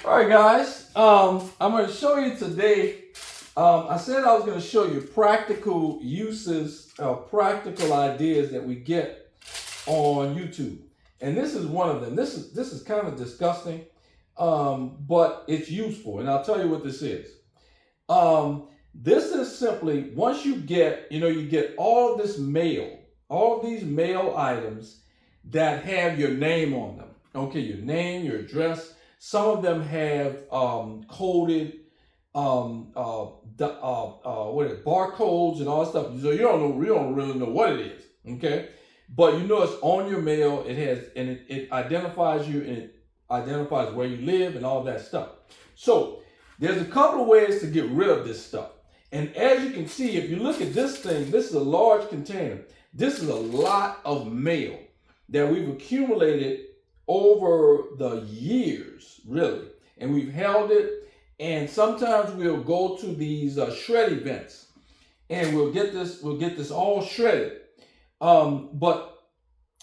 All right, guys. I'm going to show you today. I said I was going to show you practical uses, practical ideas that we get on YouTube, and this is one of them. This is kind of disgusting, but it's useful, and I'll tell you what this is. This is simply once you get, you get all of this mail, all of these mail items that have your name on them. Okay, your name, your address. Some of them have coded what is it, barcodes and all that stuff. So you don't really know what it is. Okay, but you know it's on your mail. It has, and it identifies you, and it identifies where you live and all that stuff. So there's a couple of ways to get rid of this stuff. And as you can see, if you look at this thing, this is a large container. This is a lot of mail that we've accumulated over the years, really. And we've held it. And sometimes we'll go to these shred events, and we'll get this all shredded. But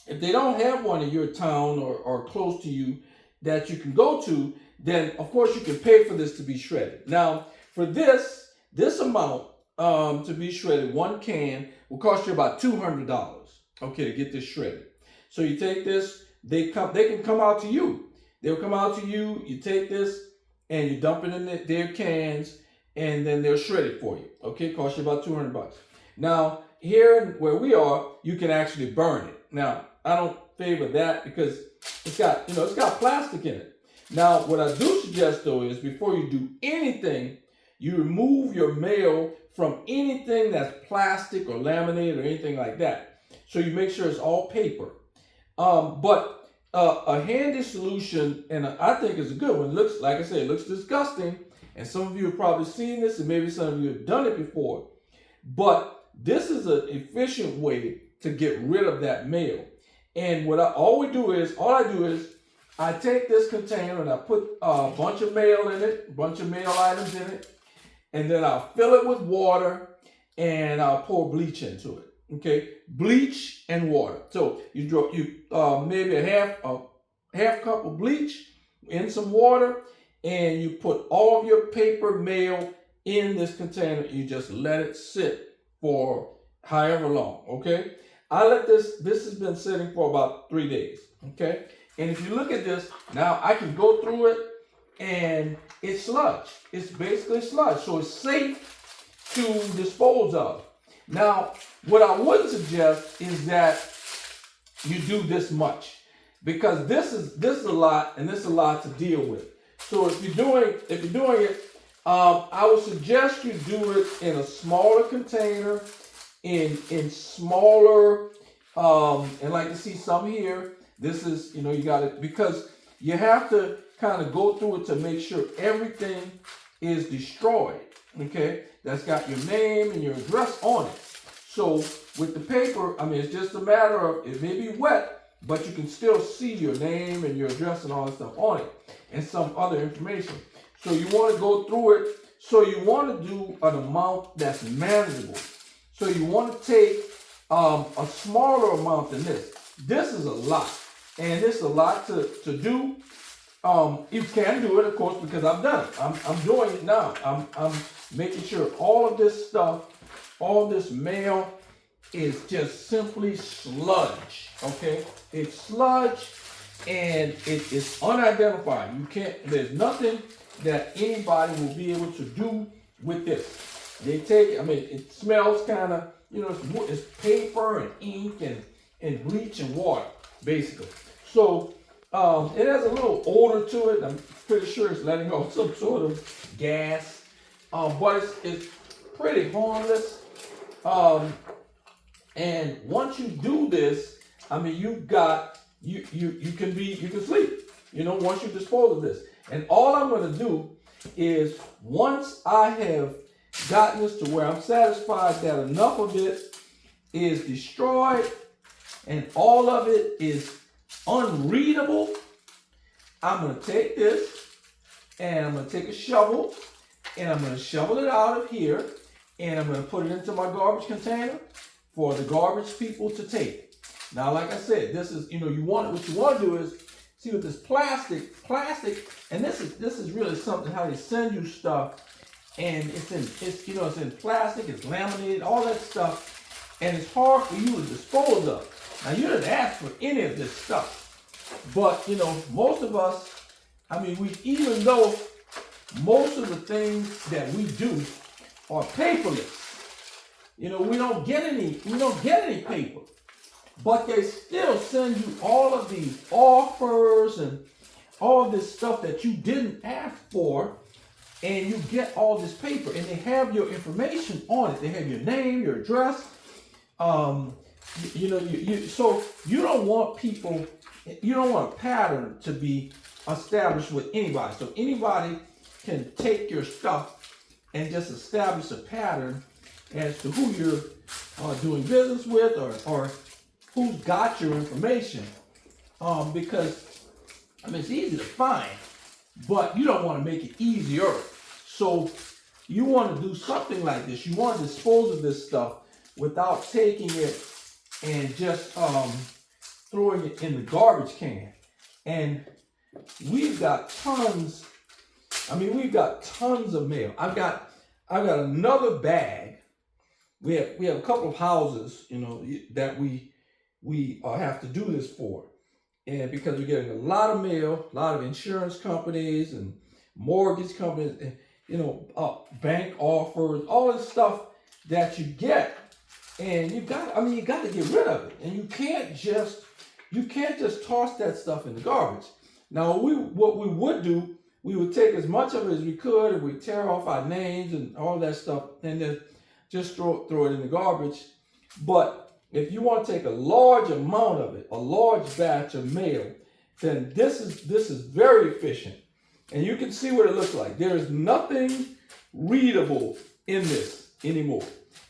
if they don't have one in your town or close to you that you can go to, then of course you can pay for this to be shredded. Now, for this amount to be shredded, one can will cost you about $200. Okay, to get this shredded. So you take this, they can come out to you. They'll come out to you. You take this and you dump it in their cans, and then they'll shred it for you. Okay, cost you about $200. Now here where we are, you can actually burn it. Now I don't favor that because it's got plastic in it. Now what I do suggest though is before you do anything, you remove your mail from anything that's plastic or laminated or anything like that. So you make sure it's all paper. But a handy solution, and I think it's a good one. It looks, like I said, it looks disgusting, and some of you have probably seen this, and maybe some of you have done it before. But this is an efficient way to get rid of that mail. And all I do is I take this container and I put a bunch of mail in it, a bunch of mail items in it, and then I'll fill it with water and I'll pour bleach into it. Okay, bleach and water. So you maybe a half cup of bleach in some water, and you put all of your paper mail in this container. You just let it sit for however long. Okay, this has been sitting for about 3 days. Okay, and if you look at this now, I can go through it, and it's sludge. It's basically sludge, so it's safe to dispose of. Now, what I would suggest is that you do this much, because this is a lot, and this is a lot to deal with. So if you're doing it, I would suggest you do it in a smaller container, in smaller, and like you see some here. This is, you got it, because you have to kind of go through it to make sure everything is destroyed. Okay, that's got your name and your address on it. So with the paper, it's just a matter of, it may be wet, but you can still see your name and your address and all that stuff on it, and some other information. So you want to go through it. So you want to do an amount that's manageable. So you want to take a smaller amount than this. This is a lot, and this is a lot to do. You can do it, of course, because I've done it. I'm doing it now. I'm making sure all of this stuff, all this mail, is just simply sludge. Okay, it's sludge, and it is unidentified. There's nothing that anybody will be able to do with this. They take, it smells kind of, it's paper and ink and bleach and water, basically. So it has a little odor to it. I'm pretty sure it's letting off some sort of gas, but it's pretty harmless. And once you do this, you can sleep. Once you dispose of this, and all I'm going to do is, once I have gotten this to where I'm satisfied that enough of it is destroyed and all of it is unreadable, I'm going to take this and I'm going to take a shovel and I'm going to shovel it out of here, and I'm going to put it into my garbage container for the garbage people to take. Now, like I said, this is, what you want to do is, See, with this plastic, and this is really something how they send you stuff, and it's in plastic, it's laminated, all that stuff, and it's hard for you to dispose of. Now, you didn't ask for any of this stuff, but most of us, even though most of the things that we do are paperless, we don't get any paper. But they still send you all of these offers and all this stuff that you didn't ask for, and you get all this paper, and they have your information on it. They have your name, your address. So you don't want a pattern to be established with anybody. So anybody can take your stuff and just establish a pattern as to who you're doing business with, or who's got your information, because it's easy to find, but you don't want to make it easier. So you want to do something like this. You want to dispose of this stuff without taking it and just throwing it in the garbage can. And we've got tons. We've got tons of mail. I've got another bag. We have a couple of houses, that we have to do this for, and because we're getting a lot of mail, a lot of insurance companies and mortgage companies, and bank offers, all this stuff that you get, and you got to get rid of it, and you can't just toss that stuff in the garbage. Now, what we would do, we would take as much of it as we could, and we tear off our names and all that stuff, and then just throw it in the garbage. But if you want to take a large amount of it, a large batch of mail, then this is very efficient. And you can see what it looks like. There is nothing readable in this anymore.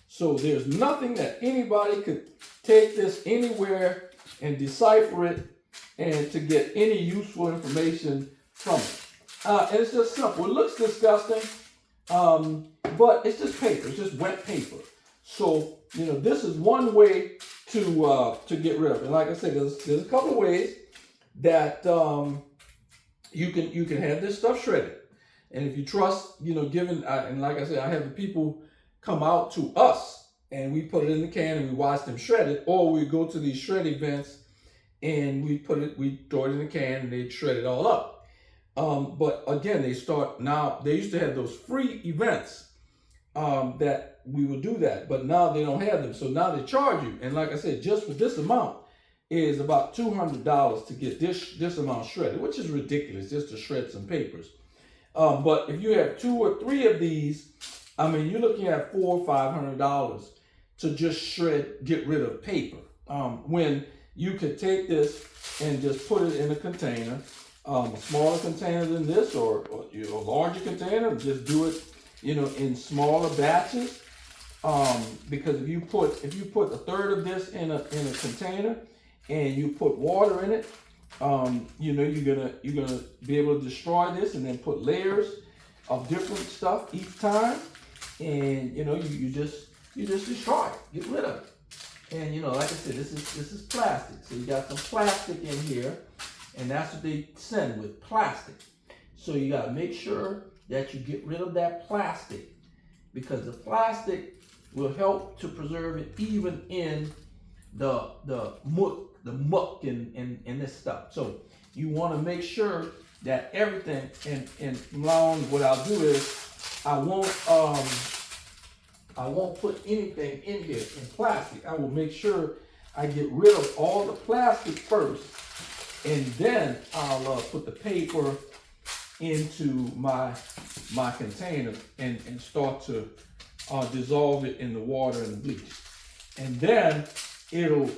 So there's nothing that anybody could take this anywhere and decipher it and to get any useful information from it. And it's just simple. It looks disgusting, but it's just paper. It's just wet paper. So, this is one way to get rid of it. And like I said, there's a couple of ways that you can have this stuff shredded. And if you trust, and like I said, I have the people come out to us and we put it in the can and we watch them shred it, or we go to these shred events and we throw it in the can and they shred it all up. But again, they used to have those free events that we would do that, but now they don't have them. So now they charge you. And like I said, just for this amount is about $200 to get this amount shredded, which is ridiculous just to shred some papers. But if you have 2 or 3 of these, you're looking at $400 or $500 to just get rid of paper. When you could take this and just put it in a container, a smaller container than this, or a larger container, just do it in smaller batches, because if you put a third of this in a container and you put water in it, you're gonna be able to destroy this and then put layers of different stuff each time, and you just destroy it, get rid of it. And like I said, this is plastic, so you got some plastic in here, and that's what they send with plastic. So you got to make sure that you get rid of that plastic, because the plastic will help to preserve it even in the muck and this stuff. So you want to make sure that everything, and long what I'll do is I won't put anything in here in plastic. I will make sure I get rid of all the plastic first, and then I'll put the paper into my container and start to dissolve it in the water and the bleach, and then it'll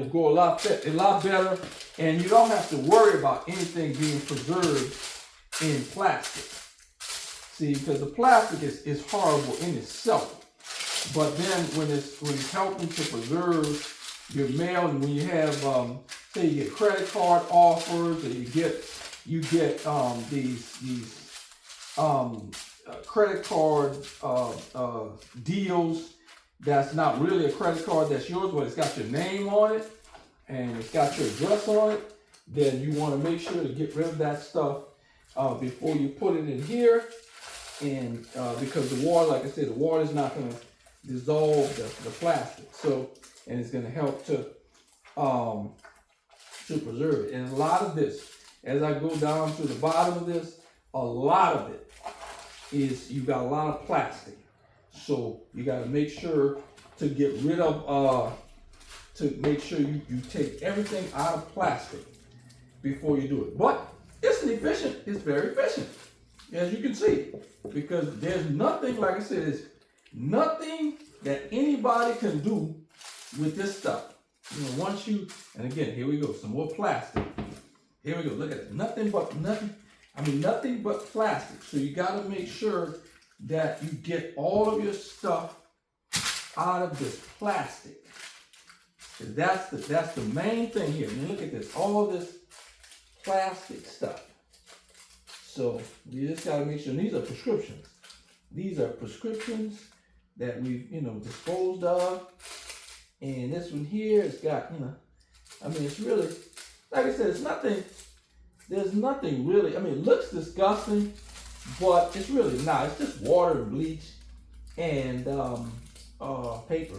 go a lot better, and you don't have to worry about anything being preserved in plastic. See, because the plastic is horrible in itself, but then when it's helping to preserve your mail, and when you have say you get credit card offers, or you get these credit card deals that's not really a credit card that's yours, but it's got your name on it and it's got your address on it. then you want to make sure to get rid of that stuff before you put it in here. And because the water, like I said, the water is not going to dissolve the plastic. So, and it's going to help to preserve it. And a lot of this, as I go down to the bottom of this, a lot of it is, you got a lot of plastic. So you got to make sure to get rid of, you take everything out of plastic before you do it. But it's very efficient, as you can see, because there's nothing, like I said, there's nothing that anybody can do with this stuff. You know, once you, and again, here we go, some more plastic. Here we go, look at it, nothing but plastic. So you got to make sure that you get all of your stuff out of this plastic. That's the main thing here. I mean, look at this, all this plastic stuff. So you just got to make sure, and these are prescriptions. These are prescriptions that we've, disposed of. And this one here has got, it's really, like I said, there's nothing really, it looks disgusting, but it's really not. It's just water and bleach and paper.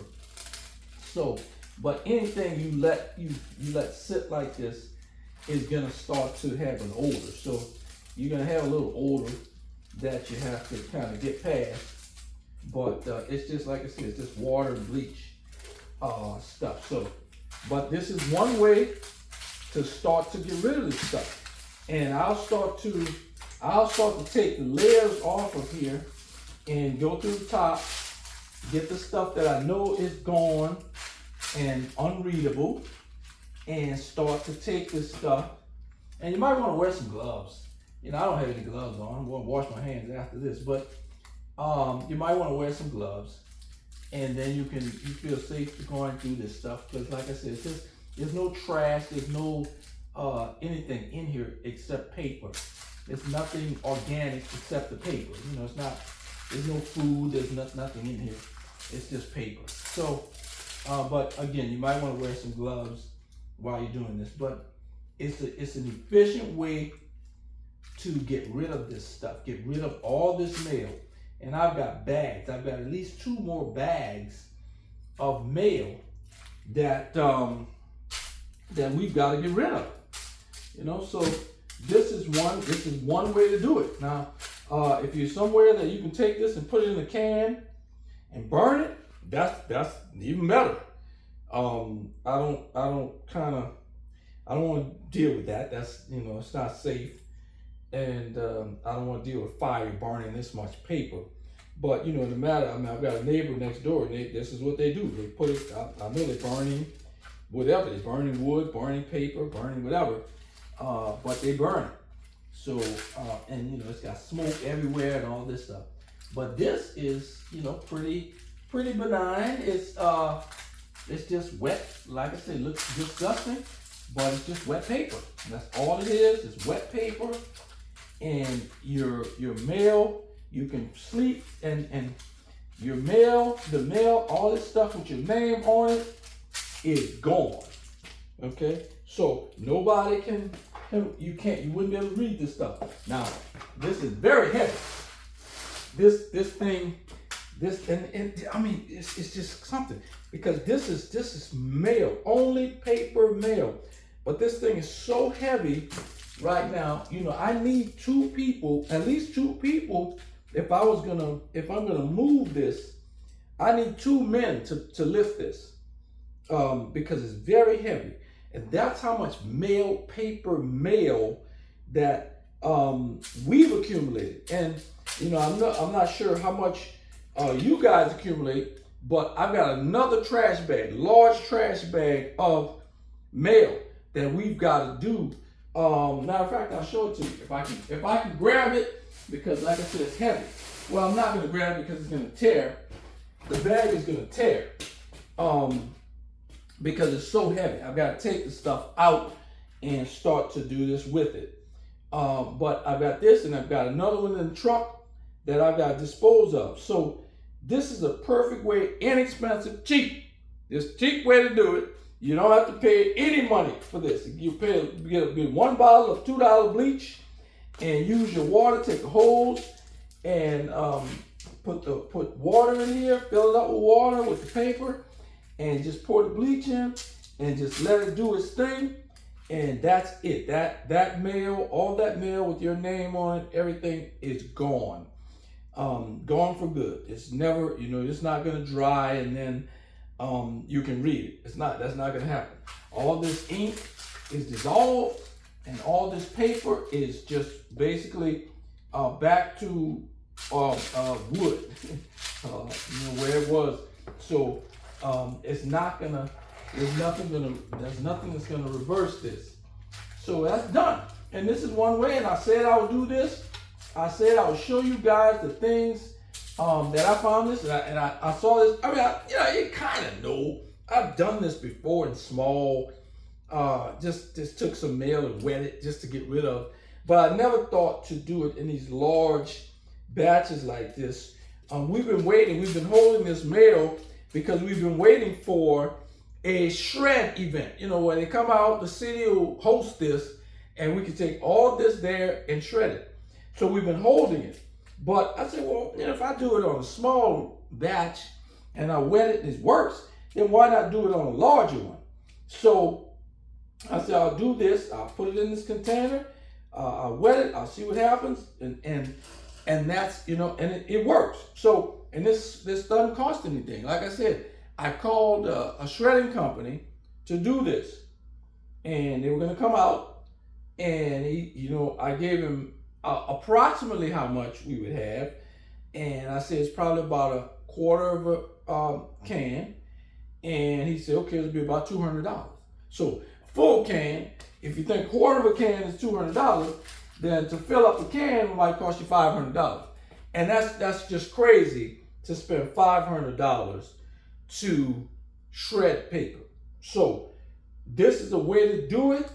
So, but anything you let sit like this is gonna start to have an odor. So you're gonna have a little odor that you have to kind of get past. But it's just, like I said, it's just water and bleach stuff. So, but this is one way to start to get rid of this stuff. And I'll start to take the layers off of here and go through the top, get the stuff that I know is gone and unreadable, and start to take this stuff. And you might want to wear some gloves. I don't have any gloves on. I'm going to wash my hands after this, but you might want to wear some gloves, and then you feel safe going through this stuff. Because, like I said, there's no trash, there's no anything in here except paper. There's nothing organic except the paper. There's no food, there's nothing in here. It's just paper. So, but again, you might want to wear some gloves while you're doing this. But it's an efficient way to get rid of this stuff, get rid of all this mail. And I've got bags. I've got at least 2 more bags of mail that we've got to get rid of. So this is one way to do it. Now, if you're somewhere that you can take this and put it in a can and burn it, that's even better. I don't want to deal with that. That's, it's not safe. And I don't want to deal with fire burning this much paper. But, no matter, I've got a neighbor next door, and this is what they do. They put it, I know they're burning whatever. They're burning wood, burning paper, burning whatever. But they burn it. So, and, it's got smoke everywhere and all this stuff. But this is, pretty benign. It's just wet. Like I said, it looks disgusting, but it's just wet paper. That's all it is. It's wet paper. And your mail, you can sleep, and your mail, the mail, all this stuff with your name on it is gone. Okay? So nobody you wouldn't be able to read this stuff. Now, this is very heavy. This thing, it's just something, because this is mail, only paper mail. But this thing is so heavy right now. I need 2 people, at least 2 people. If I'm gonna move this, I need 2 men to lift this, because it's very heavy. And that's how much paper mail that we've accumulated. And I'm not sure how much you guys accumulate, but I've got another trash bag, large trash bag of mail that we've got to do. Matter of fact, I'll show it to you if I can grab it, because like I said, it's heavy. Well, I'm not going to grab it because it's going to tear. The bag is going to tear. Because it's so heavy. I've got to take the stuff out and start to do this with it. But I've got this, and I've got another one in the truck that I've got to dispose of. So this is a perfect way, inexpensive, cheap. This cheap way to do it. You don't have to pay any money for this. You get one bottle of $2 bleach and use your water, take a hose and put water in here, fill it up with water with the paper, and just pour the bleach in and just let it do its thing. And that's it. That mail, all that mail with your name on it, everything is gone. Gone for good. It's never, it's not gonna dry and then you can read it. That's not gonna happen. All this ink is dissolved and all this paper is just basically back to wood, where it was. So it's not gonna, there's nothing that's gonna reverse this. So that's done. And this is one way, and I said I would do this. I said I would show you guys the things that I found this, and I saw this. I mean, you kind of know. I've done this before in small, just took some mail and wet it just to get rid of. But I never thought to do it in these large batches like this. We've been waiting. We've been holding this mail because we've been waiting for a shred event. When they come out, the city will host this, and we can take all this there and shred it. So we've been holding it. But I said, well, if I do it on a small batch and I wet it and it works, then why not do it on a larger one? So I said, I'll do this. I'll put it in this container. I'll wet it. I'll see what happens. And that's, and it works. So, and this doesn't cost anything. Like I said, I called a shredding company to do this. And they were going to come out. And I gave him approximately how much we would have, and I said it's probably about a quarter of a can, and he said, okay, it'll be about $200. So a full can, if you think quarter of a can is $200, then to fill up a can might cost you $500, and that's just crazy to spend $500 to shred paper. So this is a way to do it.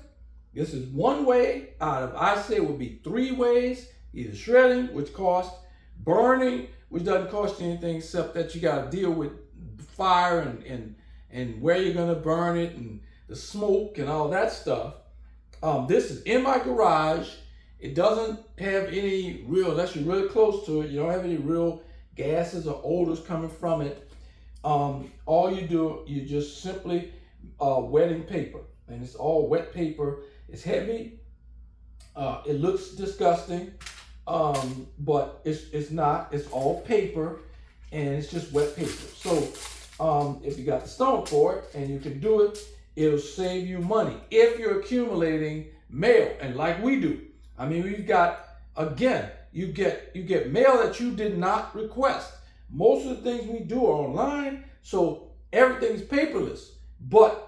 This is one way out of, I say, would be 3 ways. Either shredding, which costs, burning, which doesn't cost you anything except that you got to deal with fire and where you're going to burn it and the smoke and all that stuff. This is in my garage. It doesn't have any real, unless you're really close to it, you don't have any real gases or odors coming from it. All you do, you just simply wetting paper. And it's all wet paper. It's heavy. It looks disgusting, but it's not. It's all paper, and it's just wet paper. So if you got the stomach for it and you can do it, it'll save you money if you're accumulating mail. And like we do, I mean, we've got, again, you get mail that you did not request. Most of the things we do are online, so everything's paperless. But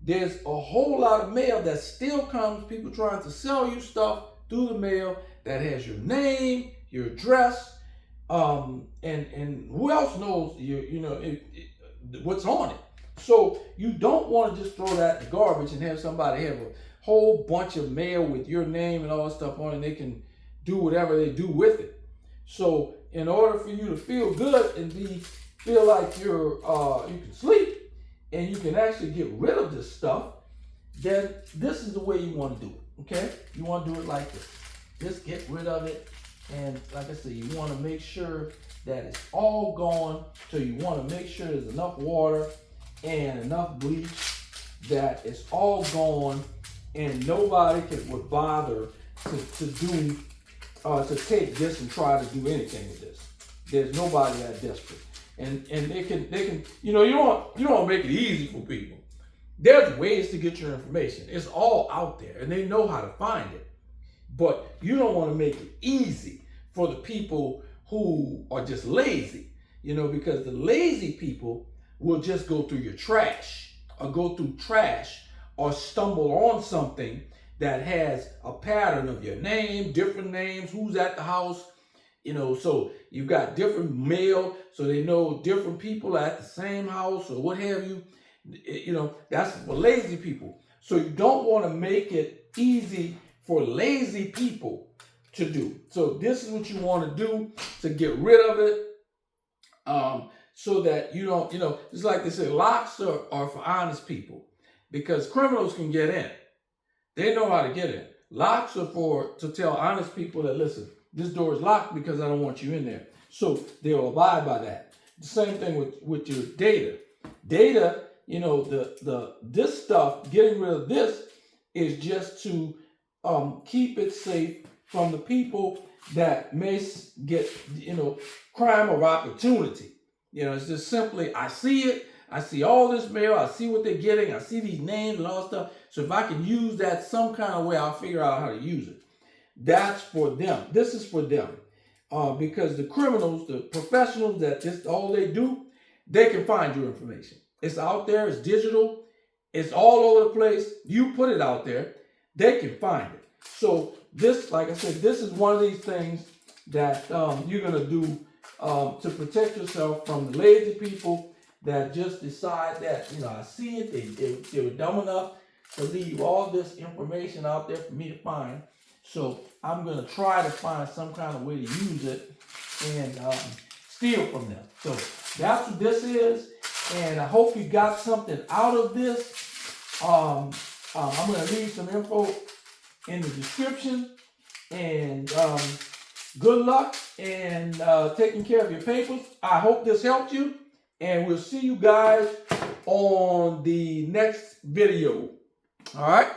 there's a whole lot of mail that still comes, people trying to sell you stuff through the mail that has your name, your address, and who else knows what's on it. So you don't want to just throw that in the garbage and have somebody have a whole bunch of mail with your name and all that stuff on it, and they can do whatever they do with it. So in order for you to feel good and feel like you can sleep, and you can actually get rid of this stuff, then this is the way you want to do it, okay? You want to do it like this. Just get rid of it, and like I said, you want to make sure that it's all gone, so you want to make sure there's enough water and enough bleach that it's all gone, and nobody would bother to take this and try to do anything with this. There's nobody that desperate. And they can, you don't make it easy for people. There's ways to get your information. It's all out there, and they know how to find it. But you don't want to make it easy for the people who are just lazy, because the lazy people will just go through your trash or stumble on something that has a pattern of your name, different names, who's at the house. So you've got different mail, so they know different people at the same house or what have you. That's for lazy people. So you don't want to make it easy for lazy people to do. So this is what you want to do to get rid of it, so that you don't, it's like they say, locks are for honest people. because criminals can get in. They know how to get in. Locks are to tell honest people that, listen, this door is locked because I don't want you in there. So they'll abide by that. The same thing with your data. Data, you know, this stuff, getting rid of this is just to keep it safe from the people that may get, you know, crime of opportunity. You know, it's just simply, I see it. I see all this mail. I see what they're getting. I see these names and all that stuff. So if I can use that some kind of way, I'll figure out how to use it. That's for them. This is for them. Because the criminals, the professionals that this all they do, they can find your information. It's out there. It's digital. It's all over the place. You put it out there, they can find it. So this, like I said, this is one of these things that you're going to do to protect yourself from the lazy people that just decide that, you know, I see it. They were dumb enough to leave all this information out there for me to find. So I'm going to try to find some kind of way to use it and steal from them. So that's what this is. And I hope you got something out of this. I'm going to leave some info in the description. And good luck in taking care of your papers. I hope this helped you. And we'll see you guys on the next video. All right.